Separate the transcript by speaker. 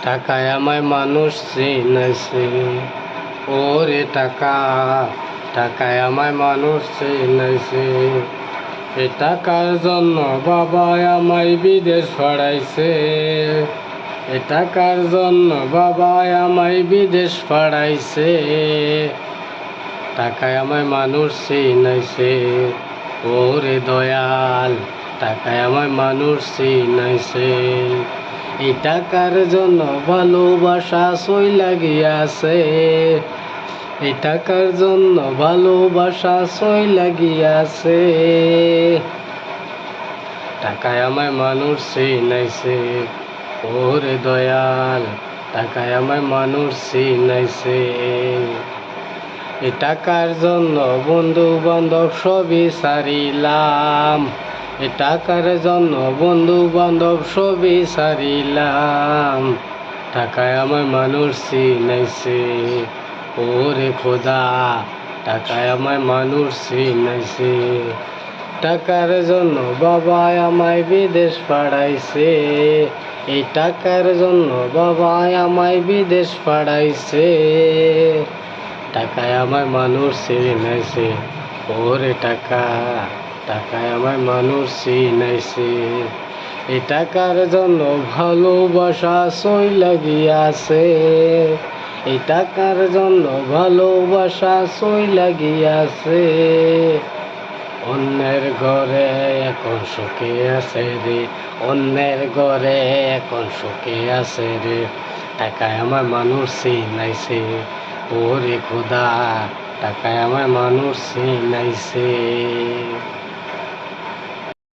Speaker 1: টাকায় আমায় মানুষ চিনাইছে, ওরে টাকা, টাকায় আমায় মানুষ চিনাইছে। এ টাকার জন্য বাবা আমায় বিদেশ পাঠাইছে, এ টাকার জন্য বাবা আমায় বিদেশ পাঠাইছে। টাকায় আমায় মানুষ চিনাইছে, ওরে দয়াল, টাকায় আমায় মানুষ চিনাইছে। এই টাকার জন্য ভালোবাসা চইলা গিয়াছে, এই টাকার জন্য ভালোবাসা চইলা গিয়াছে। টাকায় আমায় মানুষ চিনাইছে, ওরে দয়াল, টাকায় আমায় মানুষ চিনাইছে। এই টাকার জন্য বন্ধু বান্ধব সবই সারিলাম, এ টাকার জন্য বন্ধু বান্ধব সবই সারিলাম। টাকায় আমায় মানুষ চিনাইছে, ওরে খোদা, টাকায় আমায় মানুষ চিনাইছে। টাকার জন্য বাবা আমায় বিদেশ পাঠাইছে, এই টাকার জন্য বাবা আমায় বিদেশ পাঠাইছে। টাকায় আমায় মানুষ চিনাইছে, ওরে টাকা, টাকায় আমায় মানুষ চিনাইছে। এই টাকার জন্য ভালোবাসা চইলা গিয়াছে, এই টাকার জন্য ভালোবাসা চইলা গিয়াছে। অন্যের ঘরে এখন সুখে আছে রে, অন্যের ঘরে এখন সুখে আছে রে। টাকায় আমায় মানুষ চিনাইছে, ওরে খোদা, টাকায় আমায় মানুষ চিনাইছে।